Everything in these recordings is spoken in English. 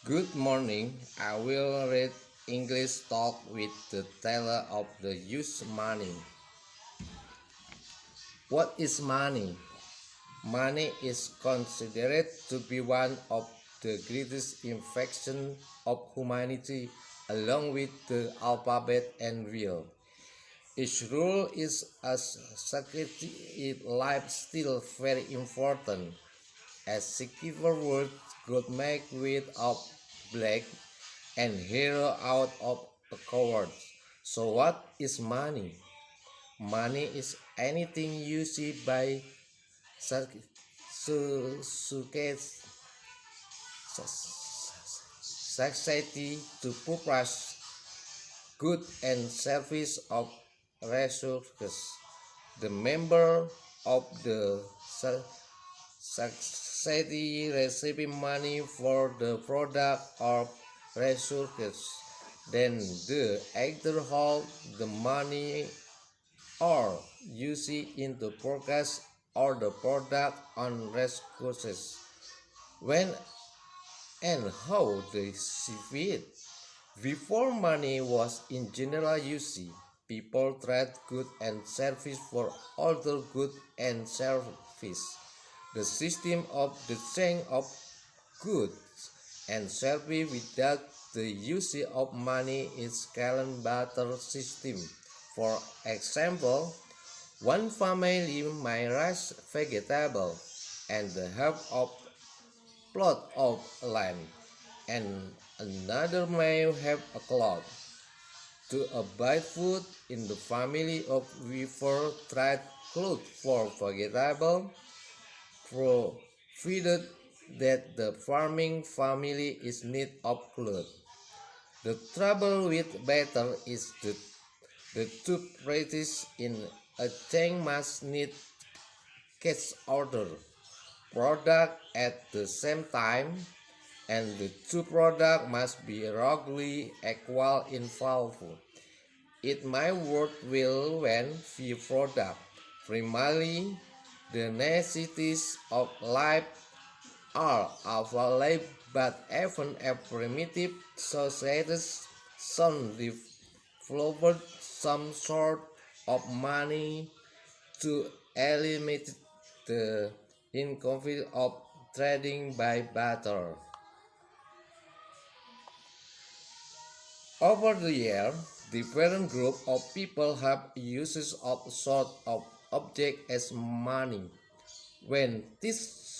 Good morning. I will read English talk with the teller of the use money. What is money? Money is considered to be one of the greatest inventions of humanity along with the alphabet and wheel. Its role is as security in life still very important, as secure words could make wit of black and hero out of a coward. So what is money? Money is anything you see by society to purchase goods and service of resources. The member of the society receiving money for the product or resources. Then the actor hold the money or use it in the purchase or the product on resources. When and how they receive it. Before money was in general use, people trade goods and service for other goods and service. The system of the exchange of goods and service without the use of money is called barter system. For example, one family may raise vegetables and the help of plot of land, and another may have a cloth. To buy food in the family of weaver trade clothes for vegetable, provided that the farming family is need of clothes. The trouble with better is the two parties in a chain must need catch order product at the same time, and the two products must be roughly equal in value. It might work well when few products, primarily the necessities of life, are available, but even a primitive societies soon developed some sort of money to eliminate the inconvenience of trading by barter. Over the years, different groups of people have uses of sort of object as money. When this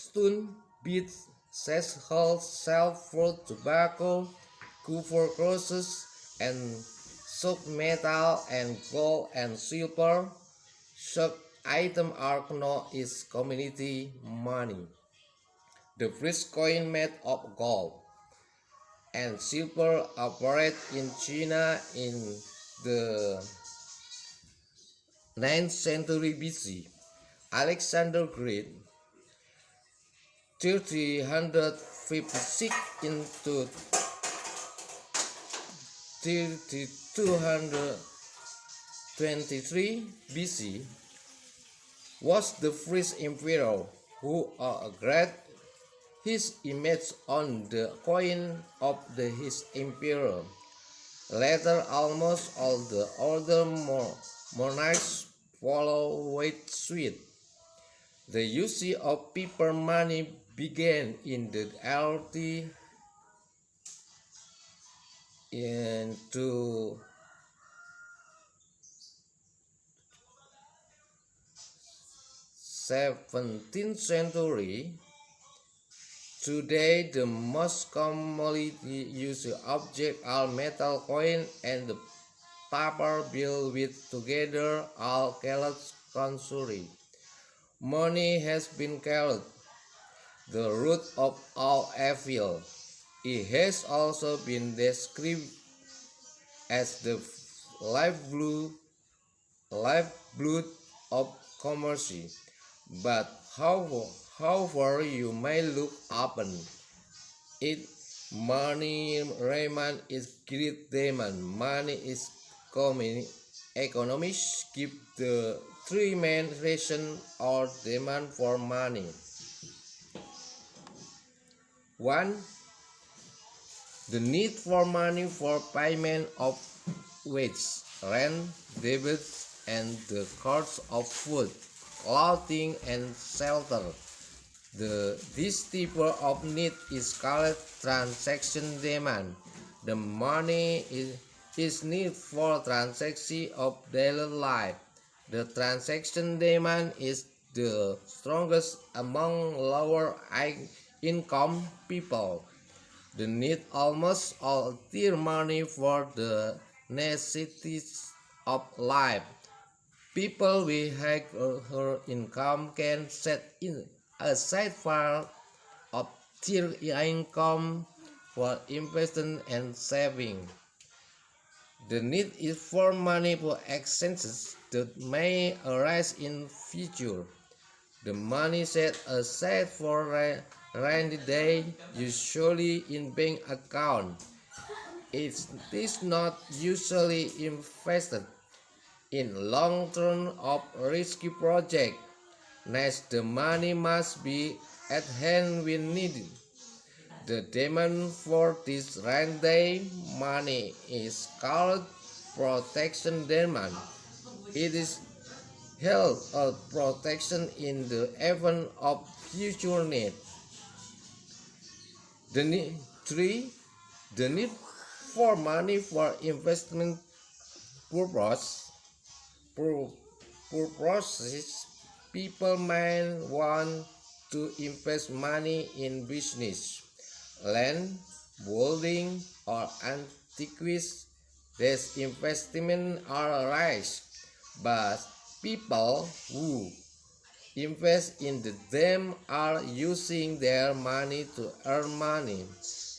stone beads, sell fruit, tobacco, copper crosses, and soap metal and gold and silver, such items are known as community money. The first coin made of gold and silver appeared in China in the 9th century BC. Alexander Great 356 into 3223 BC was the first emperor who great his image on the coin of his emperor. Later, almost all the other monarchs followed suit. The use of paper money began in the early into 17th century. Today, the most commonly used objects are metal coin and the paper bill with together all called currency. Money has been called the root of all evil. It has also been described as the lifeblood of commerce. But however you may look upon it, money remains is great demand. Money is common. Economists give the three main reasons or demand for money. One, The need for money for payment of wages, rent, debts, and the cost of food, clothing, and shelter. This type of need is called transaction demand. The money is need for transaction of daily life. The transaction demand is the strongest among lower income people. They need almost all their money for the necessities of life. People with higher income can set in aside part of their income for investment and saving. The need is for money for expenses that may arise in future. The money set aside for rainy day, usually in bank account. It is not usually invested in long-term or risky project. Next, the money must be at hand when needed. The demand for this rainy day money is called protection demand. It is held a protection in the event of future need. The need, 3. The need for money for investment purpose. Purposes. People may want to invest money in business, land, building, or antiquities. These investments are risk, but people who invest in them are using their money to earn money.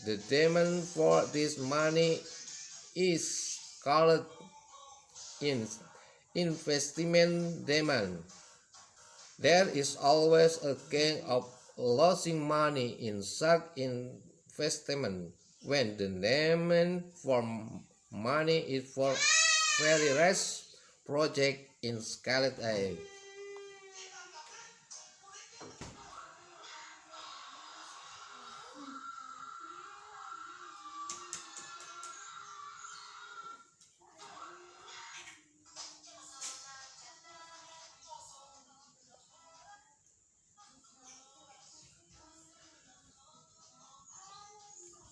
The demand for this money is called investment demand. There is always a gain of losing money in such investment when the demand for money is for very rich project in scale.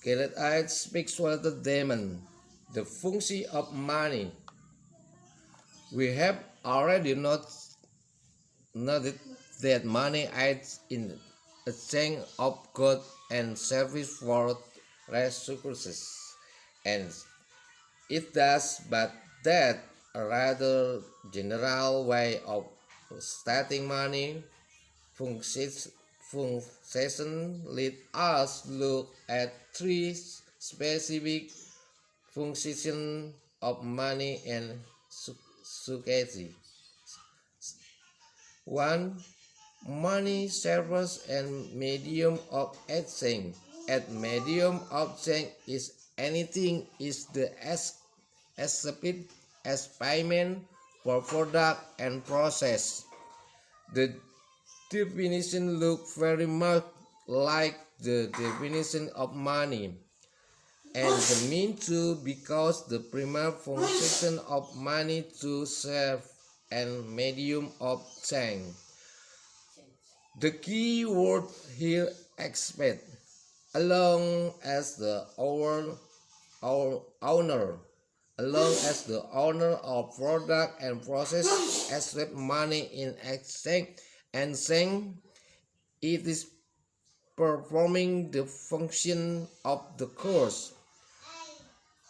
Let us speak about the demand, the function of money. We have already noted that money aids in exchange of goods and services for resources, and it does, but that a rather general way of stating money function lead us look at three specific functions of money and security. 1. Money serves as medium of exchange. A medium of exchange is anything is the accepted as payment for product and process. The definition looks very much like the definition of money, and the mean too, because the primary function of money to serve and medium of exchange. The key word here expect, along as the owner of product and process accept money in exchange and saying it is performing the function of the course.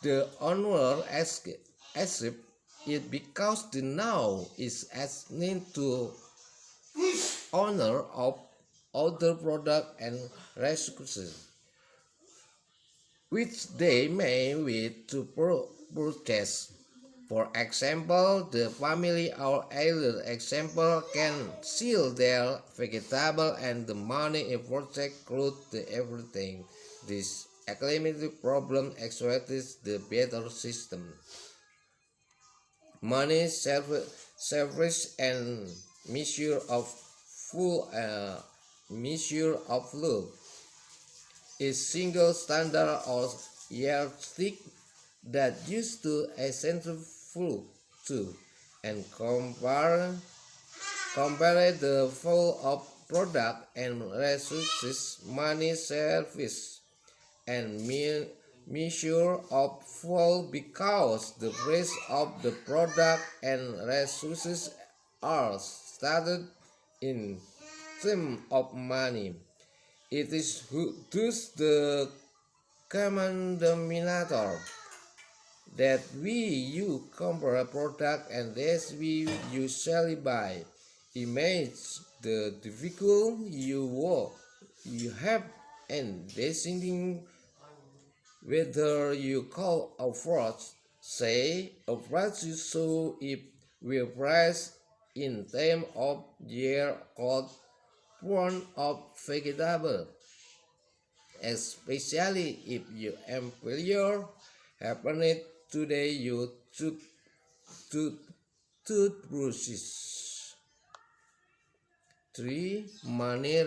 The owner accept it because the noun is assigned to owner of other product and resources, which they may wish to purchase. For example, the family or elder example can sell their vegetable and the money if purchase clothes everything. This economic problem exploits the better system. Money service and measure of love is single standard or yardstick that used to a centrifuge to and compare the flow of product and resources, money, service, and measure of flow because the price of the product and resources are stated in terms of money. It is thus the common denominator that you compare a product and that we usually buy. Image the difficult you have in deciding whether you call a fraud, say a fraud so if we price in terms of year called one of vegetable, especially if your employer happened today you to toothbrushes. 3. Money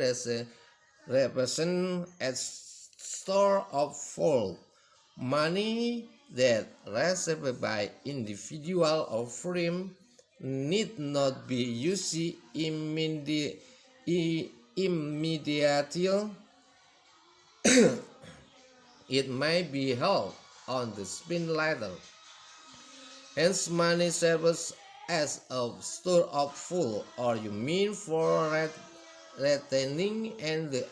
represent a store of full money that received by individual or firm need not be used immediately. It may be held on the spin later. Hence, money serves as a store of full, or you mean for retaining and the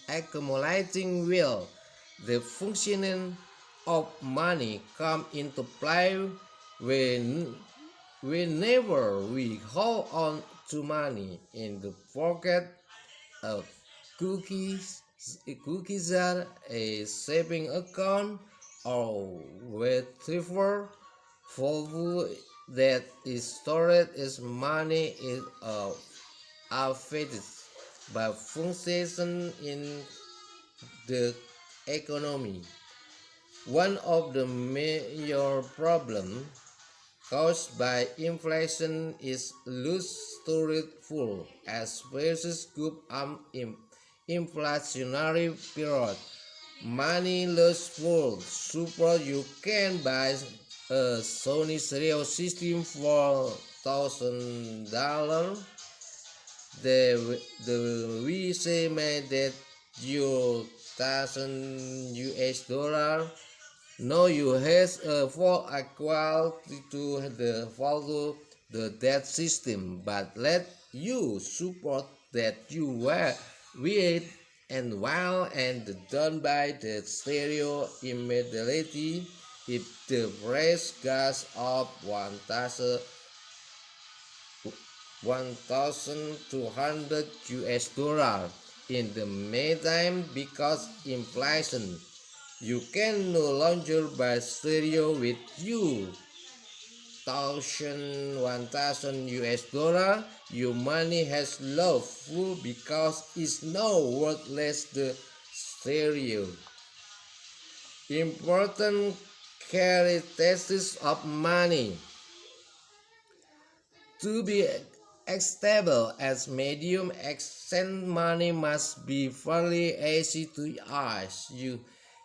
accumulating will. The functioning of money come into play whenever we hold on to money in the pocket, a cookies are a saving account, or whatever value that is stored as money is affected by function in the economy. One of the major problems caused by inflation is loose stored full as prices go up in inflationary period. Money loose full. Suppose you can buy a Sony stereo system for $1,000. The we say made that your $1,000. Now you has a full equal to the value the that system, but let you support that you were weird and wild and done by the stereo immediately if the price goes up 1,200 US dollar in the meantime because inflation. You can no longer buy stereo with you 1,000 US dollar. Your money has lost full because it's now worth less the stereo. Important characteristics of money. To be stable as medium exchange money must be fairly easy to use.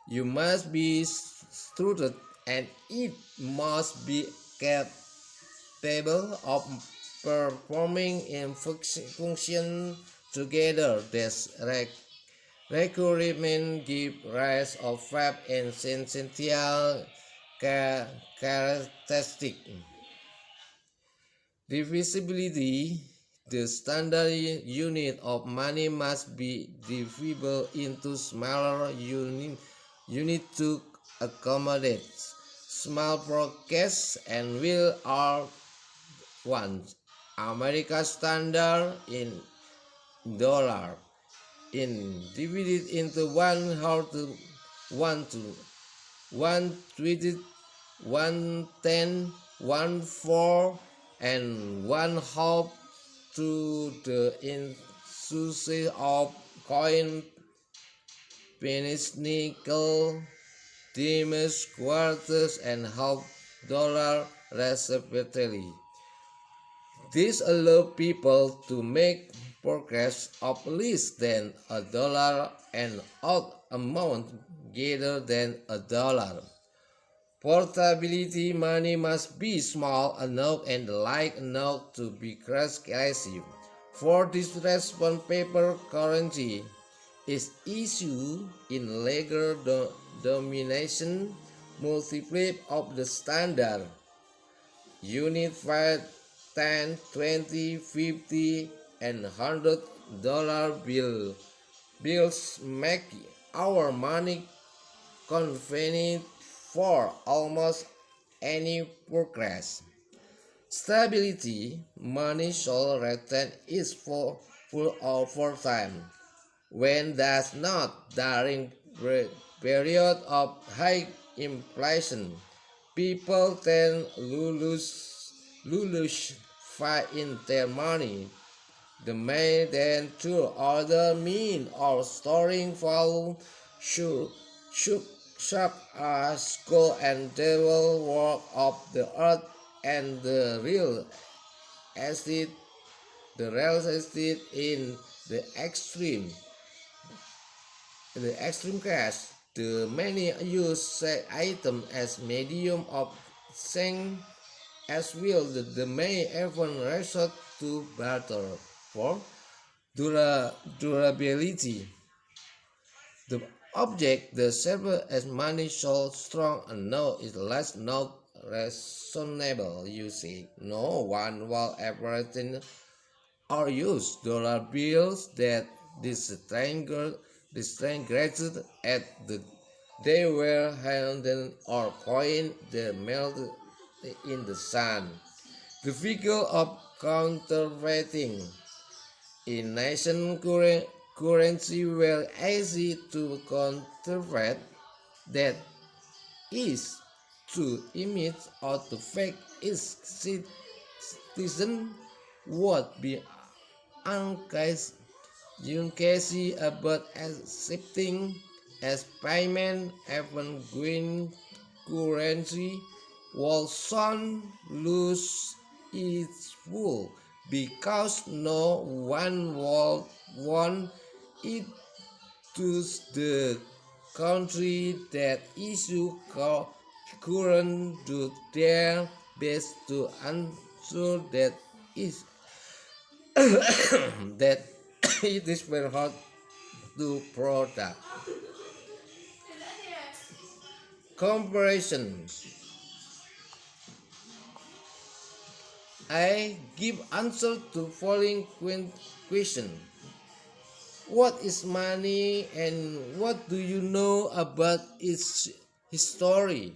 You must be structured and it must be capable of performing in function together. This requirement give rise of 5 essential characteristics. Divisibility. The standard unit of money must be divisible into smaller units to accommodate small pockets and will are ones. American standard in dollar in divided into 1/20, 1/10, 1/4 and 1/2 to the insuce of coin, pennies, nickel, dimes, quarters, and half dollar respectively. This allows people to make progress of less than $1 and odd amount greater than $1. Portability money must be small enough and light enough to be crash-classive. For this reason, paper currency is issued in legal domination multiple of the standard unit 5, 10, 20, 50, and $100 bills make our money convenient for almost any progress. Stability money shall retain its full over time. When does not during period of high inflation, people tend lose fight in their money. The may then through other means of storing value should such as gold and devil work of the earth and estate the real estate in the extreme. In the extreme case, the many use said item as medium of exchange as will the may even resort to barter for durability. The object the server as money so strong and no is less not reasonable usage. No one will ever think or use dollar bills that distinguished at the they were handled or coined the melted in the sun. The figure of counterfeiting in nation currency were easy to counterfeit, that is, to image or to fake its citizen would be uncasey about accepting as payment even green currency will soon lose its full because no one will want it to the country that issue current do their best to ensure that is that it is very hard to product. Comparison. I give answer to following question. What is money and what do you know about its history?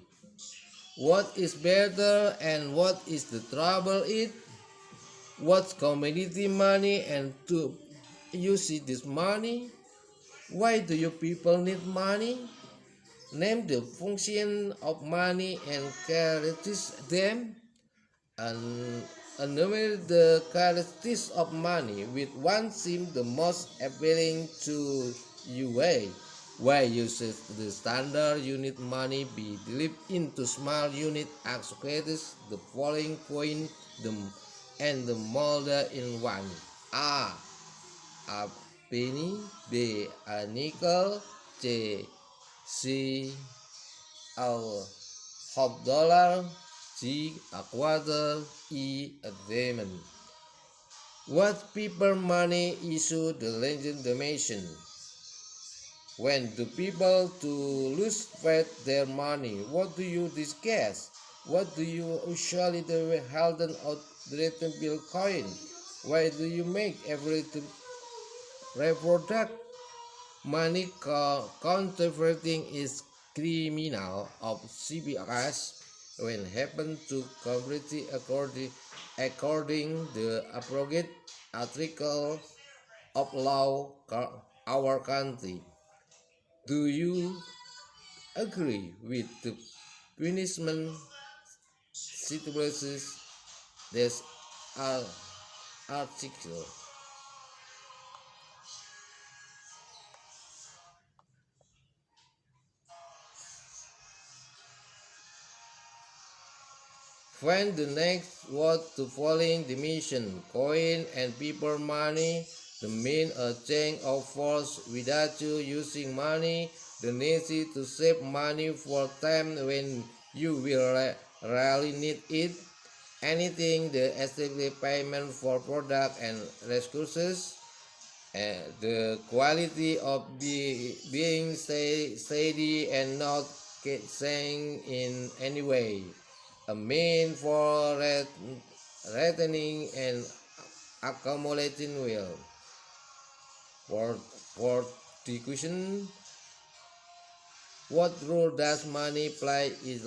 What is better and what is the trouble it? What's commodity money and to use this money? Why do you people need money? Name the function of money and characterize them. And enumerate the characteristics of money with one seem the most appealing to you. Why uses the standard unit money be divided into small unit accessories the following point and the molder in one. A penny, B a nickel, C a half dollar, G a quarter, E a diamond. What paper money issue the legitimation? When do people to lose faith their money? What do you discuss? What do you usually do held out the written bill coin? Why do you make everything reproduct? Money counterfeiting is criminal of CBS when happen to completely according the appropriate article of law our country. Do you agree with the punishment situations this article? Find the next word to following dimension, coin and paper money The mean a change of force without you using money, the need to save money for time when you will really need it. Anything the establish payment for product and resources, the quality of being steady and not saying in any way, a mean for retaining and accumulating wealth. For the question, what role does money play in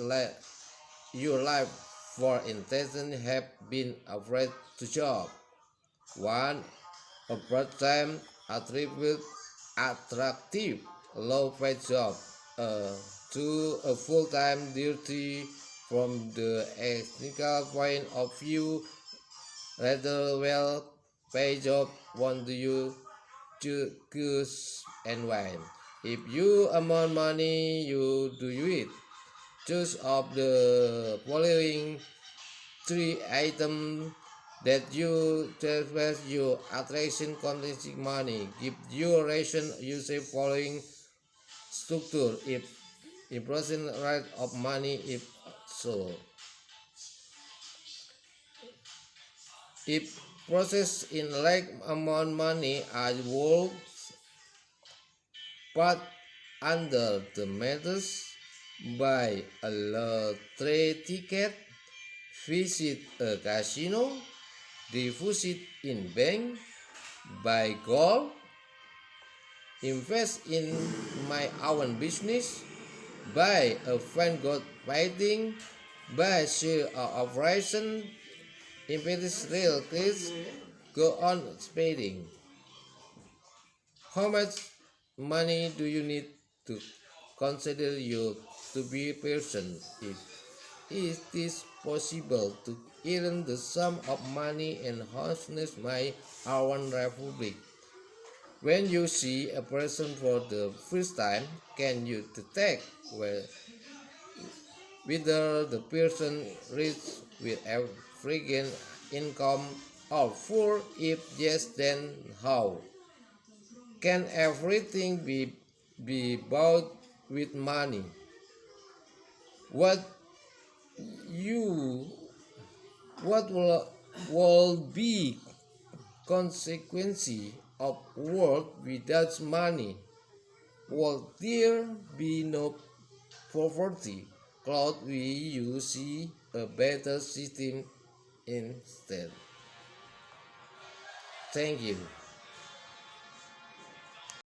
your life? For instance, have been afraid to job. 1. A part-time attractive low-paid job. 2. A full-time duty. From the ethical point of view, rather well-paid job. What do you choose and why? If you amount money, you do it. Choose of the following 3 items that you transfer your attraction containing money. Give your ration using following structure. If impression rate of money, if so. If process in like amount money are worth but under the methods, buy a lottery ticket, visit a casino, deposit in bank, buy gold, invest in my own business, buy a fan god fighting, buy share operation, invest real kids, go on spending. How much money do you need to consider you to be a person? If it is possible to earn the sum of money and honest my own republic. When you see a person for the first time, can you detect whether the person rich with average income or poor? If yes, then how? Can everything be bought with money? What you what will be consequence of work without money? Will there be no poverty? Could we see a better system instead? Thank you.